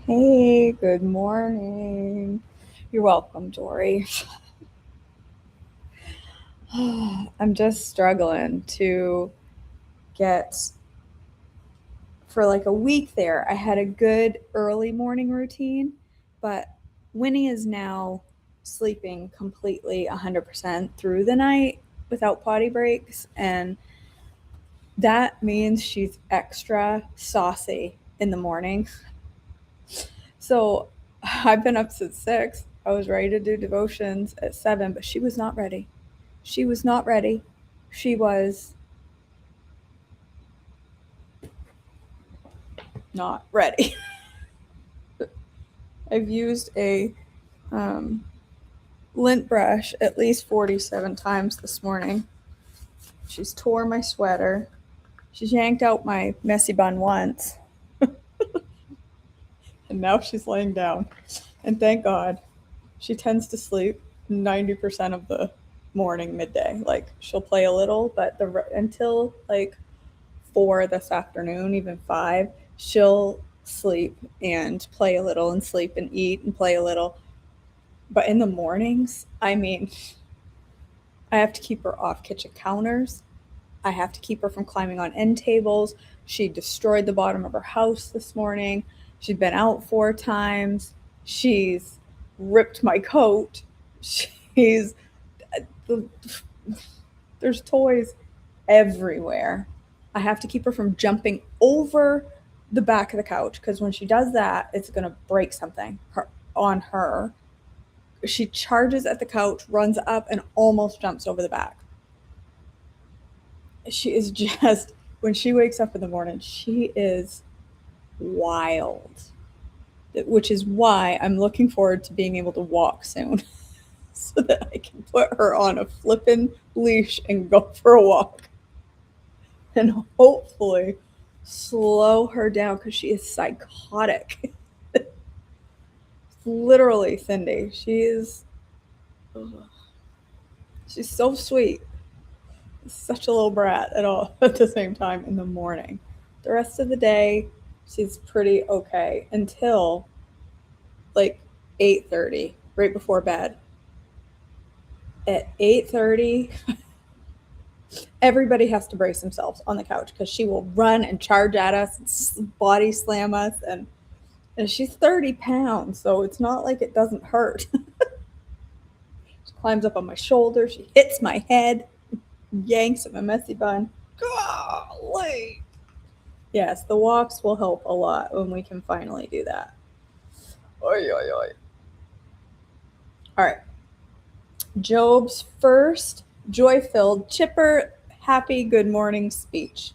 Hey, good morning. You're welcome, Dory. I'm just struggling to get for like a week there. I had a good early morning routine, but Winnie is now sleeping completely 100% through the night without potty breaks, and that means she's extra saucy in the morning. So I've been up since 6. I was ready to do devotions at 7, but she was not ready. She was not ready. She was not ready. I've used a um, lint brush at least 47 times this morning. She's tore my sweater. She's yanked out my messy bun once. And now she's laying down. And thank God, she tends to sleep 90% of the morning, midday. Like, she'll play a little, but until like 4 this afternoon, even 5, she'll sleep and play a little and sleep and eat and play a little. But in the mornings, I mean, I have to keep her off kitchen counters. I have to keep her from climbing on end tables. She destroyed the bottom of her house this morning. She's been out 4 times. She's ripped my coat. She's there's toys everywhere. I have to keep her from jumping over the back of the couch because when she does that, it's going to break something on her. She charges at the couch, runs up, and almost jumps over the back. She is just, when she wakes up in the morning, she is wild, which is why I'm looking forward to being able to walk soon so that I can put her on a flippin' leash and go for a walk. And hopefully slow her down because she is psychotic. Literally, Cindy. She's so sweet. Such a little brat at all at the same time in the morning. The rest of the day, she's pretty okay until like 8:30, right before bed. At 8:30, everybody has to brace themselves on the couch because she will run and charge at us and body slam us, and she's 30 pounds, so it's not like it doesn't hurt. She climbs up on my shoulder, she hits my head, yanks at my messy bun. Golly! Yes, the walks will help a lot when we can finally do that. Oy, oy, oy. All right. Job's first joy filled, chipper, happy good morning speech.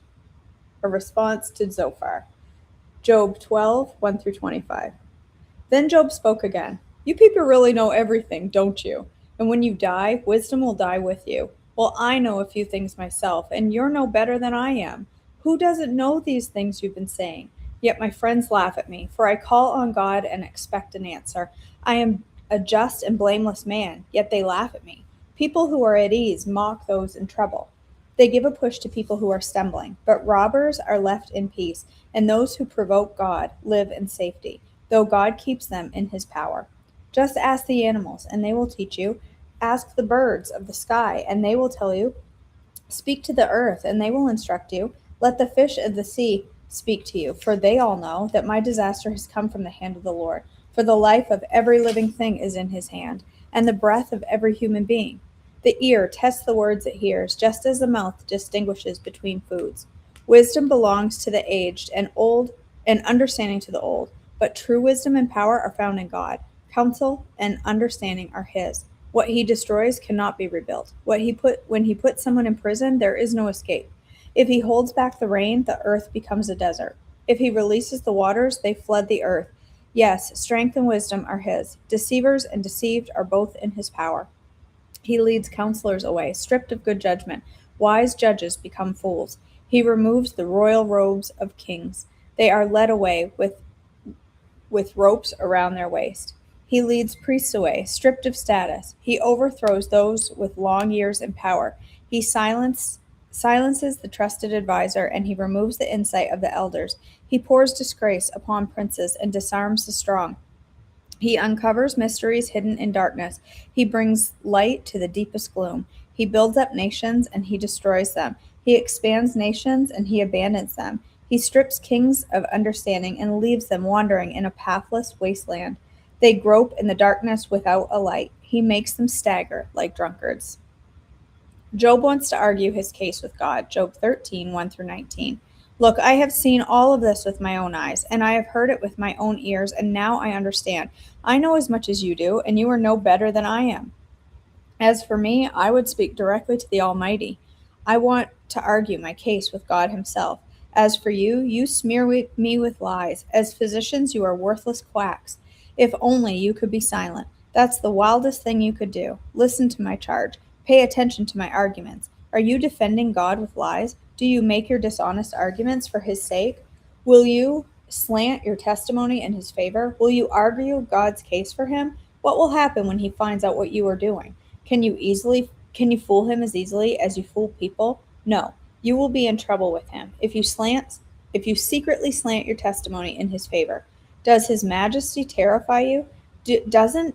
A response to Zophar. Job 12, 1 through 25. Then Job spoke again. You people really know everything, don't you? And when you die, wisdom will die with you. Well, I know a few things myself, and you're no better than I am. Who doesn't know these things you've been saying? Yet my friends laugh at me, for I call on God and expect an answer. I am a just and blameless man, yet they laugh at me. People who are at ease mock those in trouble. They give a push to people who are stumbling, but robbers are left in peace, and those who provoke God live in safety, though God keeps them in his power. Just ask the animals, and they will teach you. Ask the birds of the sky, and they will tell you. Speak to the earth, and they will instruct you. Let the fish of the sea speak to you, for they all know that my disaster has come from the hand of the Lord. For the life of every living thing is in his hand, and the breath of every human being. The ear tests the words it hears, just as the mouth distinguishes between foods. Wisdom belongs to the aged, and understanding to the old. But true wisdom and power are found in God. Counsel and understanding are his. What he destroys cannot be rebuilt. When he puts someone in prison, there is no escape. If he holds back the rain, the earth becomes a desert. If he releases the waters, they flood the earth. Yes, strength and wisdom are his. Deceivers and deceived are both in his power. He leads counselors away, stripped of good judgment. Wise judges become fools. He removes the royal robes of kings. They are led away with ropes around their waist. He leads priests away, stripped of status. He overthrows those with long years and power. He silenced silences the trusted adviser, and he removes the insight of the elders. He pours disgrace upon princes and disarms the strong. He uncovers mysteries hidden in darkness. He brings light to the deepest gloom. He builds up nations and he destroys them. He expands nations and he abandons them. He strips kings of understanding and leaves them wandering in a pathless wasteland. They grope in the darkness without a light. He makes them stagger like drunkards. Job wants to argue his case with God. Job 13, 1 through 19. Look, I have seen all of this with my own eyes, and I have heard it with my own ears, and now I understand. I know as much as you do, and you are no better than I am. As for me, I would speak directly to the Almighty. I want to argue my case with God Himself. As for you, you smear me with lies. As physicians, you are worthless quacks. If only you could be silent. That's the wildest thing you could do. Listen to my charge. Pay attention to my arguments. Are you defending God with lies? Do you make your dishonest arguments for His sake? Will you slant your testimony in His favor? Will you argue God's case for Him? What will happen when He finds out what you are doing? Can you fool him as easily as you fool people? No. You will be in trouble with him if you secretly slant your testimony in his favor. Does his majesty terrify you? Doesn't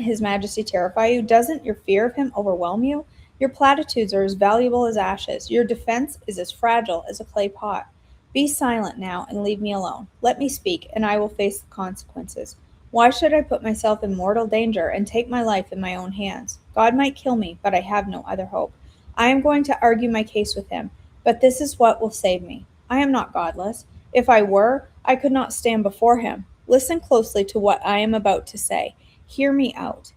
his majesty terrify you? Doesn't your fear of him overwhelm you? Your platitudes are as valuable as ashes. Your defense is as fragile as a clay pot. Be silent now and leave me alone. Let me speak, and I will face the consequences. Why should I put myself in mortal danger and take my life in my own hands? God might kill me, but I have no other hope. I am going to argue my case with him, but this is what will save me. I am not godless. If I were, I could not stand before him. Listen closely to what I am about to say. Hear me out.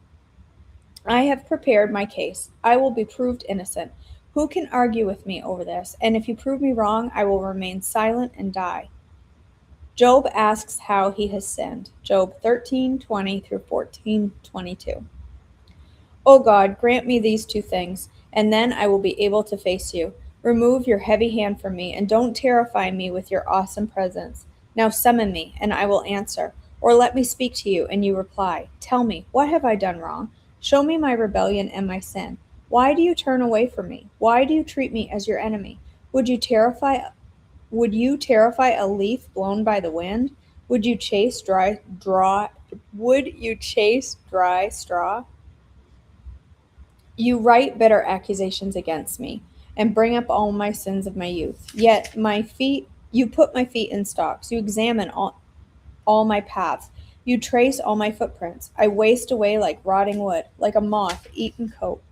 I have prepared my case. I will be proved innocent. Who can argue with me over this? And if you prove me wrong, I will remain silent and die. Job asks how he has sinned. Job 13:20 through 14:22. O God, grant me these two things, and then I will be able to face you. Remove your heavy hand from me, and don't terrify me with your awesome presence. Now summon me, and I will answer. Or let me speak to you, and you reply. Tell me, what have I done wrong? Show me my rebellion and my sin. Why do you turn away from me? Why do you treat me as your enemy? Would you terrify would you terrify a leaf blown by the wind? Would you chase dry straw? You write bitter accusations against me and bring up all my sins of my youth. Yet you put my feet in stocks. You examine all my paths. You trace all my footprints. I waste away like rotting wood, like a moth eaten coat.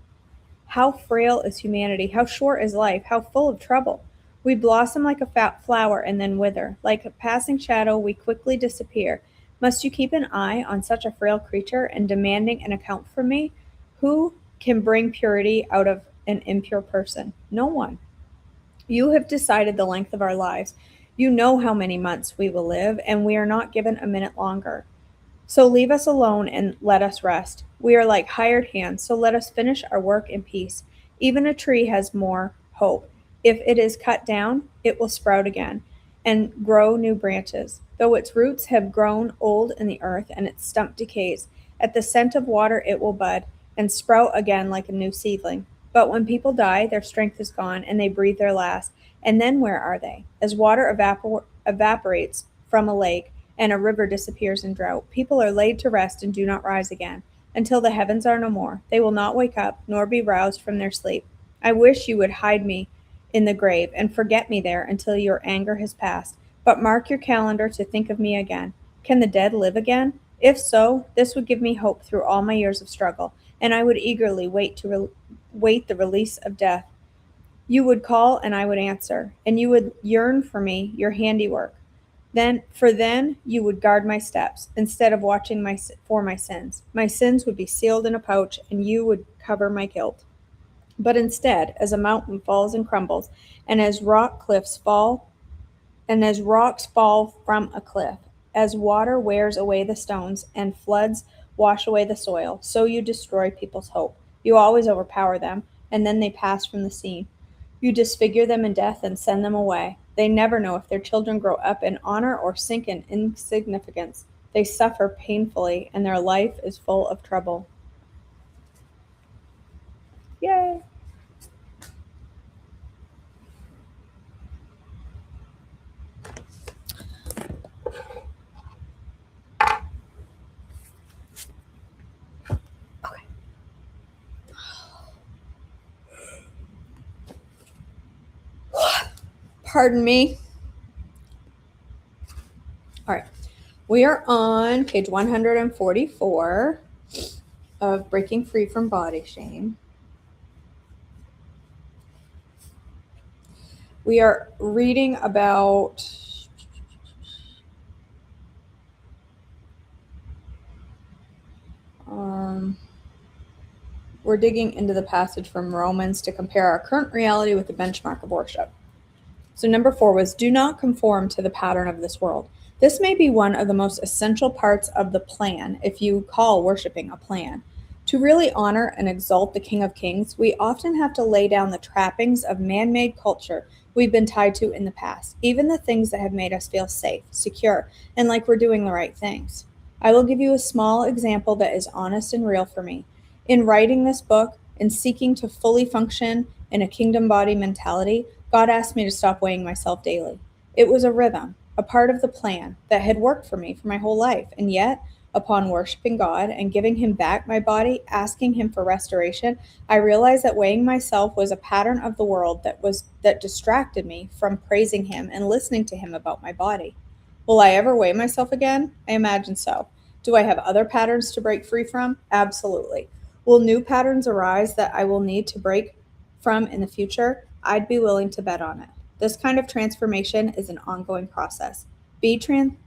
How frail is humanity! How short is life! How full of trouble! We blossom like a fat flower and then wither. Like a passing shadow, we quickly disappear. Must you keep an eye on such a frail creature and demanding an account from me? Who can bring purity out of an impure person? No one. You have decided the length of our lives. You know how many months we will live, and we are not given a minute longer. So leave us alone and let us rest. We are like hired hands, so let us finish our work in peace. Even a tree has more hope. If it is cut down, it will sprout again and grow new branches. Though its roots have grown old in the earth and its stump decays, at the scent of water it will bud and sprout again like a new seedling. But when people die, their strength is gone and they breathe their last. And then where are they? As water evaporates from a lake, and a river disappears in drought. People are laid to rest and do not rise again. Until the heavens are no more, they will not wake up, nor be roused from their sleep. I wish you would hide me in the grave and forget me there until your anger has passed. But mark your calendar to think of me again. Can the dead live again? If so, this would give me hope through all my years of struggle, and I would eagerly wait the release of death. You would call, and I would answer, and you would yearn for me, your handiwork. Then you would guard my steps instead of watching for my sins. My sins would be sealed in a pouch, and you would cover my guilt. But instead, as a mountain falls and crumbles, and as rocks fall from a cliff, as water wears away the stones and floods wash away the soil, so you destroy people's hope. You always overpower them, and then they pass from the scene. You disfigure them in death and send them away. They never know if their children grow up in honor or sink in insignificance. They suffer painfully, and their life is full of trouble. Yay! Pardon me. All right. We are on page 144 of Breaking Free from Body Shame. We are reading about we're digging into the passage from Romans to compare our current reality with the benchmark of worship. So, number 4 was do not conform to the pattern of this world. This may be one of the most essential parts of the plan, if you call worshiping a plan. To really honor and exalt the King of Kings, we often have to lay down the trappings of man made culture we've been tied to in the past, even the things that have made us feel safe, secure, and like we're doing the right things. I will give you a small example that is honest and real for me. In writing this book and seeking to fully function in a kingdom body mentality, God asked me to stop weighing myself daily. It was a rhythm, a part of the plan that had worked for me for my whole life. And yet, upon worshiping God and giving Him back my body, asking Him for restoration, I realized that weighing myself was a pattern of the world that distracted me from praising Him and listening to Him about my body. Will I ever weigh myself again? I imagine so. Do I have other patterns to break free from? Absolutely. Will new patterns arise that I will need to break from in the future? I'd be willing to bet on it. This kind of transformation is an ongoing process.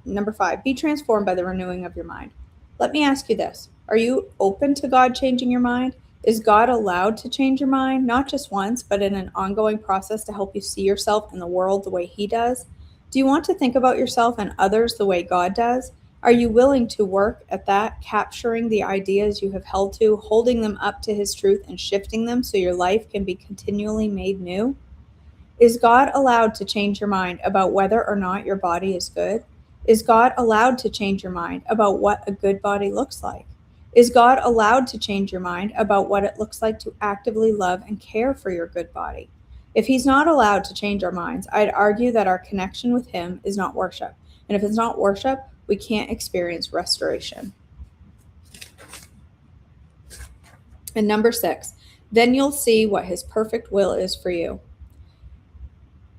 Number 5, be transformed by the renewing of your mind. Let me ask you this. Are you open to God changing your mind? Is God allowed to change your mind, not just once, but in an ongoing process to help you see yourself and the world the way He does? Do you want to think about yourself and others the way God does? Are you willing to work at that, capturing the ideas you have held to, holding them up to His truth, and shifting them so your life can be continually made new? Is God allowed to change your mind about whether or not your body is good? Is God allowed to change your mind about what a good body looks like? Is God allowed to change your mind about what it looks like to actively love and care for your good body? If He's not allowed to change our minds, I'd argue that our connection with Him is not worship. And if it's not worship, we can't experience restoration. And number 6, then you'll see what His perfect will is for you.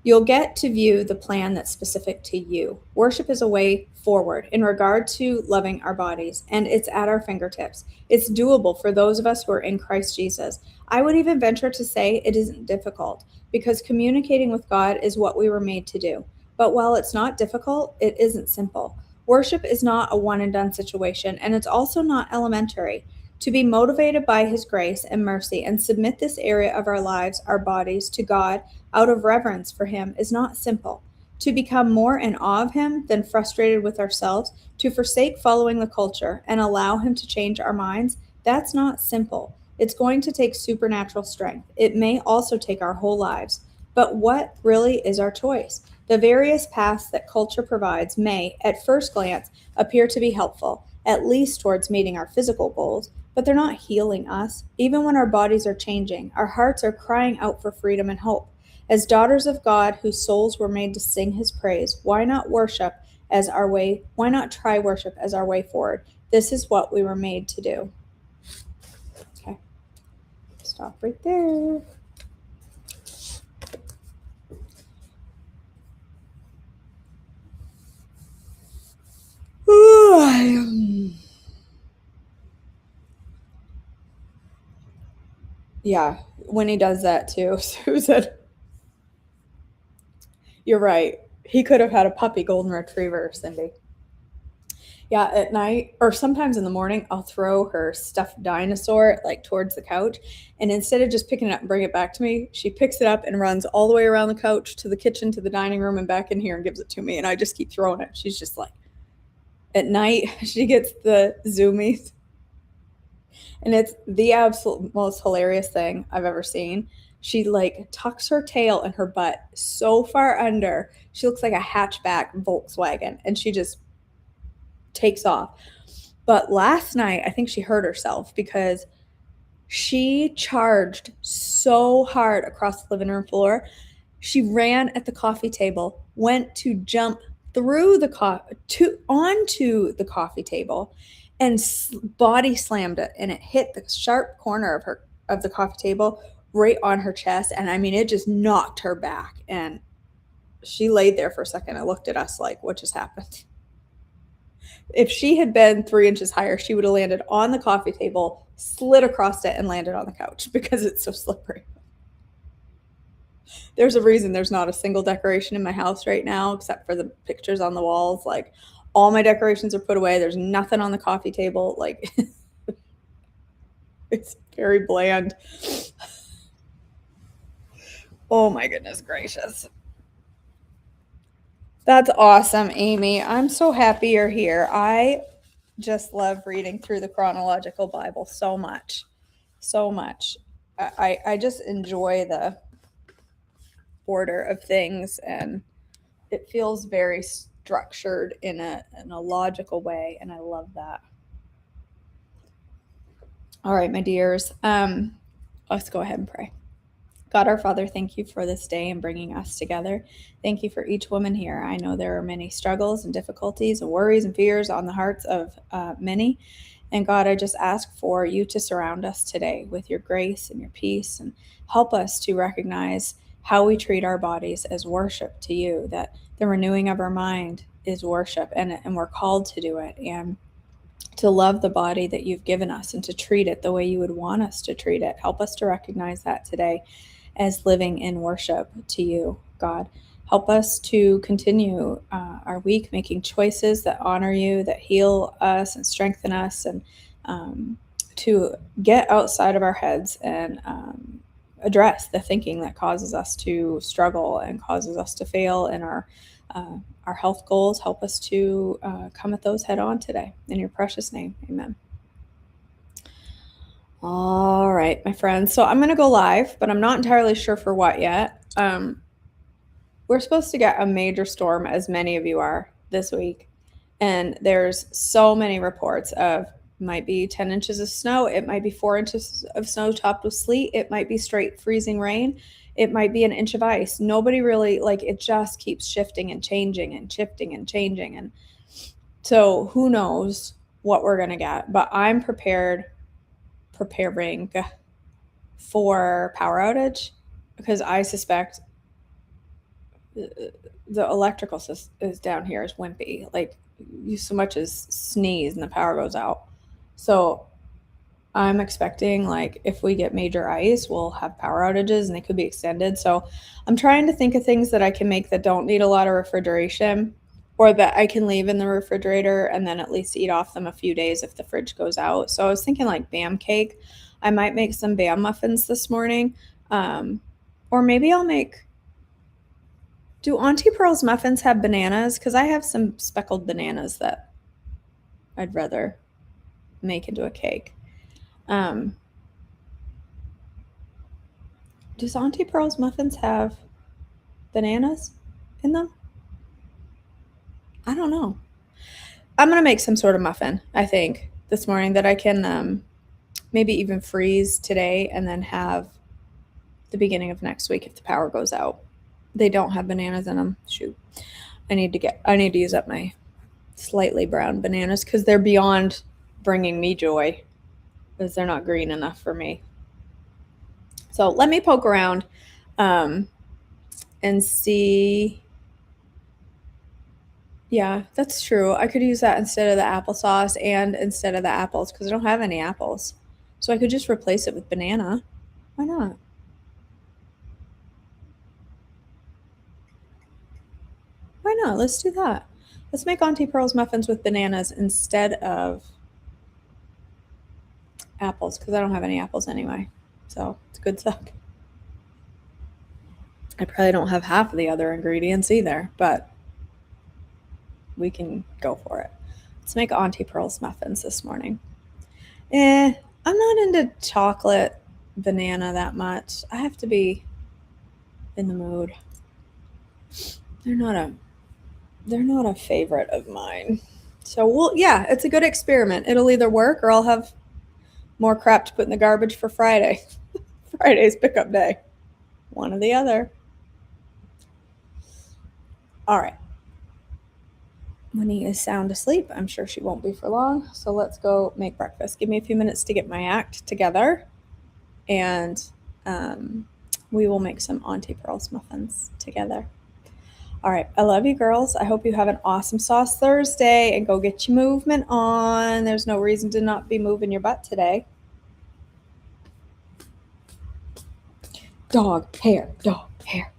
You'll get to view the plan that's specific to you. Worship is a way forward in regard to loving our bodies, and it's at our fingertips. It's doable for those of us who are in Christ Jesus. I would even venture to say it isn't difficult, because communicating with God is what we were made to do. But while it's not difficult, it isn't simple. Worship is not a one and done situation, and it's also not elementary. To be motivated by His grace and mercy and submit this area of our lives, our bodies, to God out of reverence for Him is not simple. To become more in awe of Him than frustrated with ourselves, to forsake following the culture and allow Him to change our minds, that's not simple. It's going to take supernatural strength. It may also take our whole lives. But what really is our choice? The various paths that culture provides may, at first glance, appear to be helpful, at least towards meeting our physical goals, but they're not healing us. Even when our bodies are changing, our hearts are crying out for freedom and hope. As daughters of God whose souls were made to sing His praise, why not worship as our way? Why not try worship as our way forward? This is what we were made to do. Okay, stop right there. Yeah, when he does that too, Susan. You're right. He could have had a puppy golden retriever, Cindy. Yeah, at night or sometimes in the morning, I'll throw her stuffed dinosaur like towards the couch. And instead of just picking it up and bring it back to me, she picks it up and runs all the way around the couch to the kitchen, to the dining room, and back in here and gives it to me. And I just keep throwing it. She's just like, at night, she gets the zoomies. And it's the absolute most hilarious thing I've ever seen. She like tucks her tail and her butt so far under. She looks like a hatchback Volkswagen and she just takes off. But last night, I think she hurt herself because she charged so hard across the living room floor. She ran at the coffee table, went to jump through onto the coffee table, and body slammed it, and it hit the sharp corner of the coffee table right on her chest. And I mean, it just knocked her back, and she laid there for a second and looked at us like, what just happened? If she had been 3 inches higher, she would have landed on the coffee table, slid across it, and landed on the couch because it's so slippery. There's a reason there's not a single decoration in my house right now except for the pictures on the walls. Like, all my decorations are put away. There's nothing on the coffee table. Like, it's very bland. Oh my goodness gracious. That's awesome, Amy. I'm so happy you're here. I just love reading through the chronological Bible so much. So much. I just enjoy the order of things, and it feels very structured in a logical way, and I love that. All right, my dears. Let's go ahead and pray. God our Father, thank you for this day and bringing us together. Thank you for each woman here. I know there are many struggles and difficulties and worries and fears on the hearts of many. And God, I just ask for you to surround us today with your grace and your peace, and help us to recognize how we treat our bodies as worship to you, that the renewing of our mind is worship, and we're called to do it, and to love the body that you've given us and to treat it the way you would want us to treat it. Help us to recognize that today as living in worship to you, God. Help us to continue our week making choices that honor you, that heal us and strengthen us, and to get outside of our heads and address the thinking that causes us to struggle and causes us to fail in our health goals. Help us to come at those head on today. In your precious name, amen. All right, my friends. So I'm going to go live, but I'm not entirely sure for what yet. We're supposed to get a major storm, as many of you are, this week. And there's so many reports of might be 10 inches of snow. It might be 4 inches of snow topped with sleet. It might be straight freezing rain. It might be an inch of ice. Nobody really, like, it just keeps shifting and changing and shifting and changing. And so who knows what we're going to get, but I'm preparing for power outage, because I suspect the electrical system is down here is wimpy. Like, you so much as sneeze and the power goes out. So I'm expecting, like, if we get major ice, we'll have power outages and they could be extended. So I'm trying to think of things that I can make that don't need a lot of refrigeration, or that I can leave in the refrigerator and then at least eat off them a few days if the fridge goes out. So I was thinking like Bam cake. I might make some Bam muffins this morning. Or maybe I'll make, do Auntie Pearl's muffins have bananas? Because I have some speckled bananas that I'd rather make into a cake. Does Auntie Pearl's muffins have bananas in them? I don't know. I'm going to make some sort of muffin, I think, this morning that I can maybe even freeze today and then have the beginning of next week if the power goes out. They don't have bananas in them. Shoot. I need to use up my slightly brown bananas because they're beyond bringing me joy, because they're not green enough for me. So let me poke around and see. Yeah, that's true. I could use that instead of the applesauce and instead of the apples, because I don't have any apples. So I could just replace it with banana. Why not? Why not? Let's do that. Let's make Auntie Pearl's muffins with bananas instead of apples, because I don't have any apples anyway. So it's good stuff. I probably don't have half of the other ingredients either, but we can go for it. Let's make Auntie Pearl's muffins this morning. I'm not into chocolate banana that much. I have to be in the mood. They're not a favorite of mine. So it's a good experiment. It'll either work or I'll have more crap to put in the garbage for Friday. Friday's pickup day. One or the other. All right. Winnie is sound asleep. I'm sure she won't be for long. So let's go make breakfast. Give me a few minutes to get my act together, and we will make some Auntie Pearl's muffins together. All right. I love you, girls. I hope you have an awesome Sauce Thursday and go get your movement on. There's no reason to not be moving your butt today. Dog hair, dog hair.